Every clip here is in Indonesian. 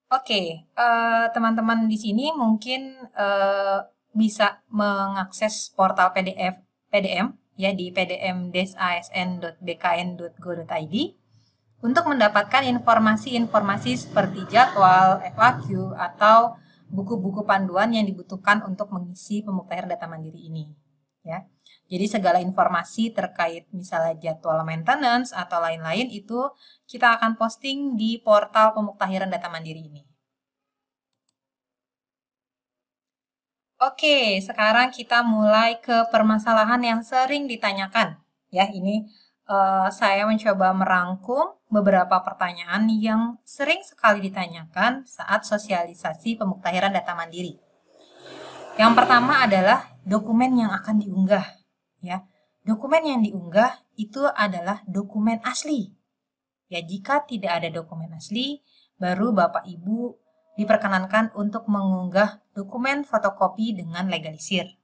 Oke, teman-teman di sini mungkin bisa mengakses portal PDM ya di pdm-asn.bkn.go.id untuk mendapatkan informasi-informasi seperti jadwal, FAQ, atau buku-buku panduan yang dibutuhkan untuk mengisi pemuktahiran data mandiri ini. Ya. Jadi segala informasi terkait misalnya jadwal maintenance atau lain-lain itu kita akan posting di portal pemuktahiran data mandiri ini. Oke, sekarang kita mulai ke permasalahan yang sering ditanyakan. Ya, ini saya mencoba merangkum beberapa pertanyaan yang sering sekali ditanyakan saat sosialisasi pemuktahiran data mandiri. Yang pertama adalah dokumen yang akan diunggah. Ya, dokumen yang diunggah itu adalah dokumen asli. Ya, jika tidak ada dokumen asli, baru Bapak Ibu diperkenankan untuk mengunggah dokumen fotokopi dengan legalisir.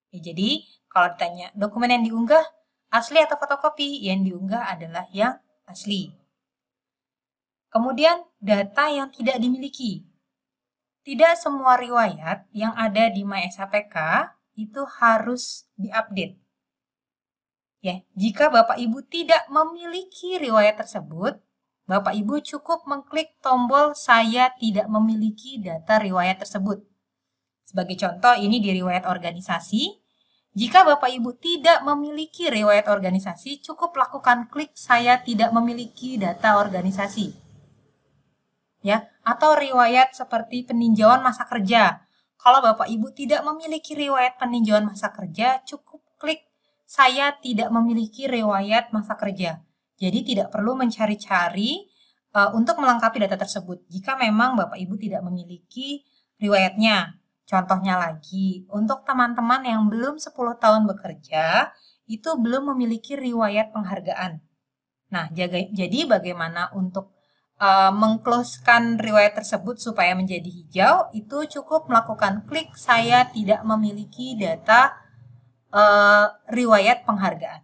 Ya, jadi, kalau ditanya dokumen yang diunggah asli atau fotokopi, yang diunggah adalah yang asli. Kemudian, data yang tidak dimiliki. Tidak semua riwayat yang ada di MySAPK itu harus diupdate. Ya, jika Bapak Ibu tidak memiliki riwayat tersebut, Bapak Ibu cukup mengklik tombol "Saya tidak memiliki data riwayat tersebut". Sebagai contoh, ini di riwayat organisasi. Jika Bapak Ibu tidak memiliki riwayat organisasi, cukup lakukan klik "Saya tidak memiliki data organisasi". Ya, atau riwayat seperti peninjauan masa kerja. Kalau Bapak Ibu tidak memiliki riwayat peninjauan masa kerja, cukup klik "Saya tidak memiliki riwayat masa kerja". Jadi tidak perlu mencari-cari untuk melengkapi data tersebut jika memang Bapak Ibu tidak memiliki riwayatnya. Contohnya lagi, untuk teman-teman yang belum 10 tahun bekerja, itu belum memiliki riwayat penghargaan. Nah, jadi bagaimana untuk mengclosekan riwayat tersebut supaya menjadi hijau, itu cukup melakukan klik "Saya tidak memiliki data riwayat penghargaan".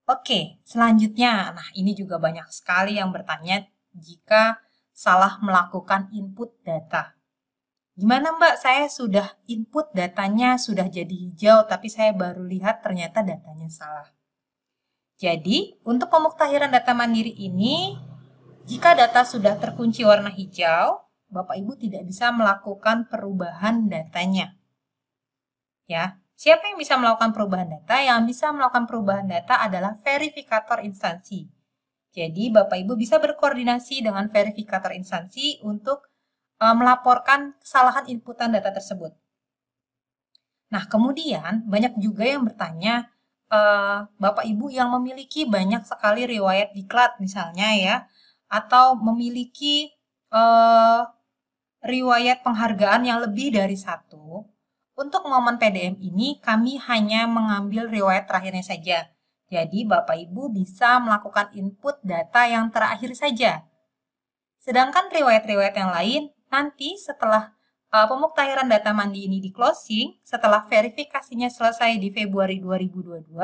Oke, selanjutnya, nah ini juga banyak sekali yang bertanya jika salah melakukan input data. Gimana Mbak, saya sudah input datanya sudah jadi hijau, tapi saya baru lihat ternyata datanya salah. Jadi, untuk pemuktahiran data mandiri ini, jika data sudah terkunci warna hijau, Bapak Ibu tidak bisa melakukan perubahan datanya. Ya, siapa yang bisa melakukan perubahan data? Yang bisa melakukan perubahan data adalah verifikator instansi. Jadi, Bapak Ibu bisa berkoordinasi dengan verifikator instansi untuk melaporkan kesalahan inputan data tersebut. Nah, kemudian banyak juga yang bertanya, Bapak Ibu yang memiliki banyak sekali riwayat diklat misalnya ya, atau memiliki riwayat penghargaan yang lebih dari satu. Untuk momen PDM ini kami hanya mengambil riwayat terakhirnya saja. Jadi Bapak Ibu bisa melakukan input data yang terakhir saja. Sedangkan riwayat-riwayat yang lain nanti setelah pemuktahiran data mandi ini di closing, setelah verifikasinya selesai di Februari 2022,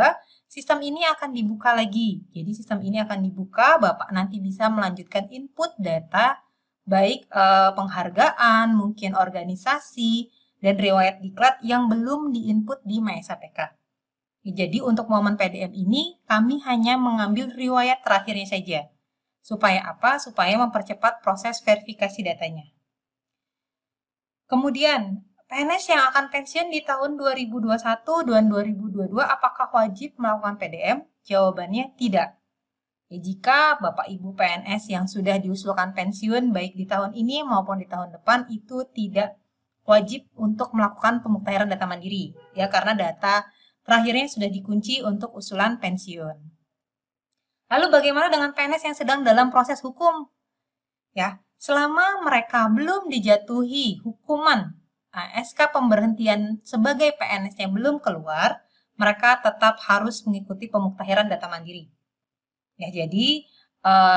sistem ini akan dibuka lagi. Jadi sistem ini akan dibuka, Bapak nanti bisa melanjutkan input data, baik penghargaan, mungkin organisasi, dan riwayat diklat yang belum diinput di MySAPK. Jadi untuk momen PDM ini, kami hanya mengambil riwayat terakhirnya saja. Supaya apa? Supaya mempercepat proses verifikasi datanya. Kemudian, PNS yang akan pensiun di tahun 2021 dan 2022 apakah wajib melakukan PDM? Jawabannya tidak. Ya, jika Bapak Ibu PNS yang sudah diusulkan pensiun baik di tahun ini maupun di tahun depan itu tidak wajib untuk melakukan pemuktahiran data mandiri ya karena data terakhirnya sudah dikunci untuk usulan pensiun. Lalu bagaimana dengan PNS yang sedang dalam proses hukum? Ya, selama mereka belum dijatuhi hukuman SK pemberhentian sebagai PNS yang belum keluar, mereka tetap harus mengikuti pemuktahiran data mandiri. Ya, jadi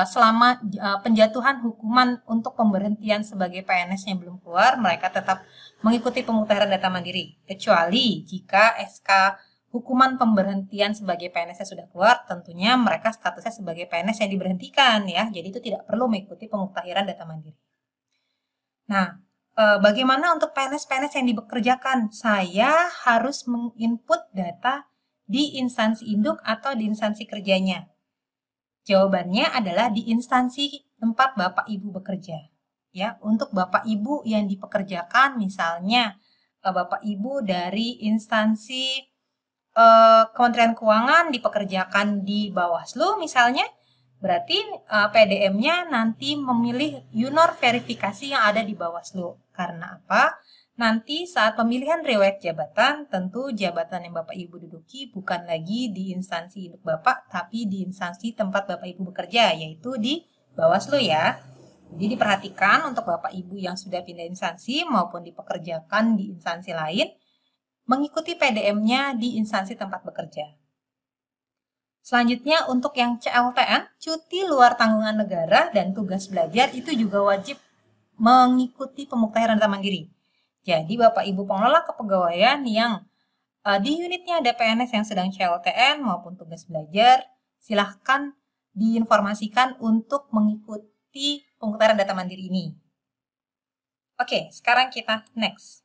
selama penjatuhan hukuman untuk pemberhentian sebagai PNS yang belum keluar, mereka tetap mengikuti pemuktahiran data mandiri. Kecuali jika SK hukuman pemberhentian sebagai PNS sudah keluar, tentunya mereka statusnya sebagai PNS yang diberhentikan ya. Jadi itu tidak perlu mengikuti pemuktahiran data mandiri. Nah, bagaimana untuk PNS-PNS yang dipekerjakan? Saya harus menginput data di instansi induk atau di instansi kerjanya. Jawabannya adalah di instansi tempat Bapak Ibu bekerja. Ya, untuk Bapak Ibu yang dipekerjakan misalnya Bapak Ibu dari instansi Kementerian Keuangan dipekerjakan di Bawaslu misalnya, berarti PDM-nya nanti memilih Yunor verifikasi yang ada di Bawaslu. Karena apa? Nanti saat pemilihan riwayat jabatan, tentu jabatan yang Bapak Ibu duduki bukan lagi di instansi induk Bapak, tapi di instansi tempat Bapak Ibu bekerja, yaitu di Bawaslu ya. Jadi diperhatikan untuk Bapak Ibu yang sudah pindah instansi maupun dipekerjakan di instansi lain, mengikuti PDM-nya di instansi tempat bekerja. Selanjutnya untuk yang CLTN, cuti luar tanggungan negara dan tugas belajar itu juga wajib mengikuti pemuktahiran data mandiri. Jadi Bapak Ibu pengelola kepegawaian yang di unitnya ada PNS yang sedang CLTN maupun tugas belajar, silahkan diinformasikan untuk mengikuti pemuktahiran data mandiri ini. Oke, sekarang kita next.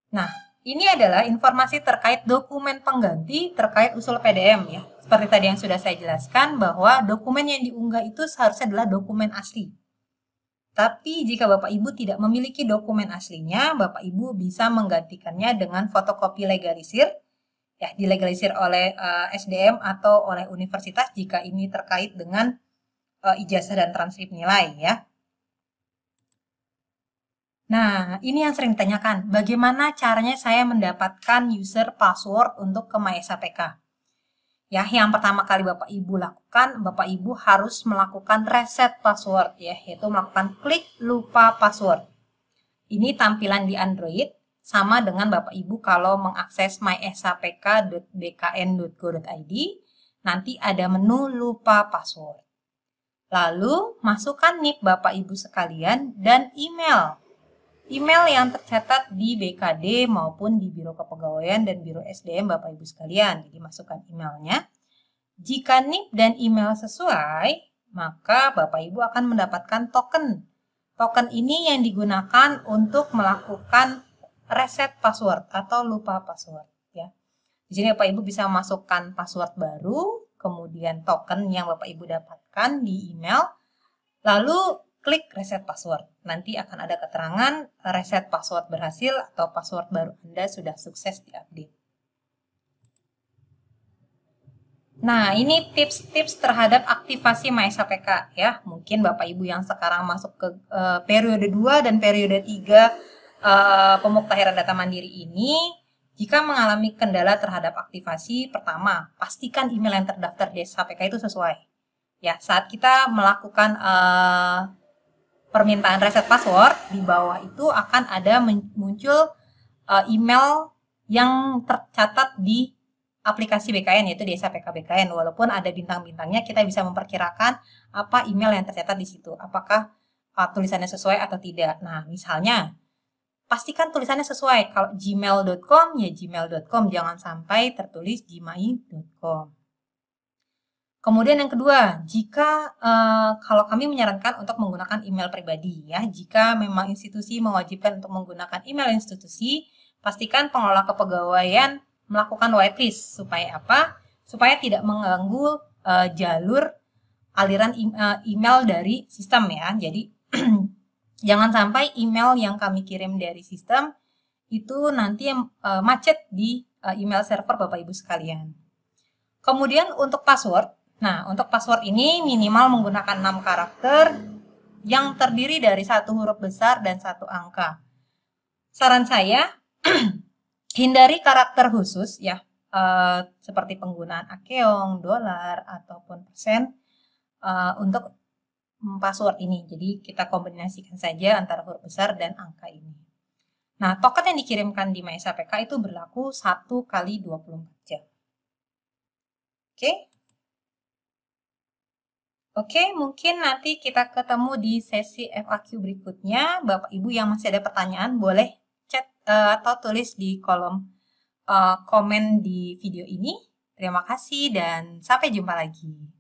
Nah, ini adalah informasi terkait dokumen pengganti terkait usul PDM ya. Seperti tadi yang sudah saya jelaskan bahwa dokumen yang diunggah itu seharusnya adalah dokumen asli. Tapi jika Bapak Ibu tidak memiliki dokumen aslinya, Bapak Ibu bisa menggantikannya dengan fotokopi legalisir, ya dilegalisir oleh SDM atau oleh universitas jika ini terkait dengan ijazah dan transkrip nilai ya. Nah, ini yang sering ditanyakan, bagaimana caranya saya mendapatkan user password untuk ke MySAPK? Ya, yang pertama kali Bapak Ibu lakukan, Bapak Ibu harus melakukan reset password ya, yaitu melakukan klik lupa password. Ini tampilan di Android, sama dengan Bapak Ibu kalau mengakses mysapk.bkn.go.id, nanti ada menu lupa password. Lalu, masukkan NIK Bapak Ibu sekalian dan email yang tercatat di BKD maupun di Biro Kepegawaian dan Biro SDM Bapak Ibu sekalian. Jadi masukkan emailnya. Jika NIK dan email sesuai, maka Bapak Ibu akan mendapatkan token. Token ini yang digunakan untuk melakukan reset password atau lupa password. Ya. Di sini Bapak Ibu bisa memasukkan password baru, kemudian token yang Bapak Ibu dapatkan di email, lalu klik reset password. Nanti akan ada keterangan reset password berhasil atau password baru Anda sudah sukses diupdate. Nah, ini tips-tips terhadap aktivasi MySAPK ya. Mungkin Bapak Ibu yang sekarang masuk ke periode 2 dan periode 3 pemuktahiran data mandiri ini, jika mengalami kendala terhadap aktivasi, pertama, pastikan email yang terdaftar di SAPK itu sesuai. Ya, saat kita melakukan permintaan reset password, di bawah itu akan ada muncul email yang tercatat di aplikasi BKN, yaitu di SAPK BKN. Walaupun ada bintang-bintangnya, kita bisa memperkirakan apa email yang tercatat di situ. Apakah tulisannya sesuai atau tidak. Nah, misalnya, pastikan tulisannya sesuai. Kalau gmail.com, ya gmail.com. Jangan sampai tertulis gmail.com. Kemudian yang kedua, jika kalau kami menyarankan untuk menggunakan email pribadi ya, jika memang institusi mewajibkan untuk menggunakan email institusi, pastikan pengelola kepegawaian melakukan whitelist. Supaya apa? Supaya tidak mengganggu jalur aliran email dari sistem ya. Jadi jangan sampai email yang kami kirim dari sistem itu nanti macet di email server Bapak Ibu sekalian. Kemudian untuk password, nah, untuk password ini minimal menggunakan 6 karakter yang terdiri dari 1 huruf besar dan 1 angka. Saran saya, hindari karakter khusus ya, seperti penggunaan akeong, dolar, ataupun persen untuk password ini. Jadi kita kombinasikan saja antara huruf besar dan angka ini. Nah, token yang dikirimkan di MySAPK itu berlaku 1 kali 24 jam. Oke? Oke, mungkin nanti kita ketemu di sesi FAQ berikutnya. Bapak Ibu yang masih ada pertanyaan boleh chat atau tulis di kolom komen di video ini. Terima kasih dan sampai jumpa lagi.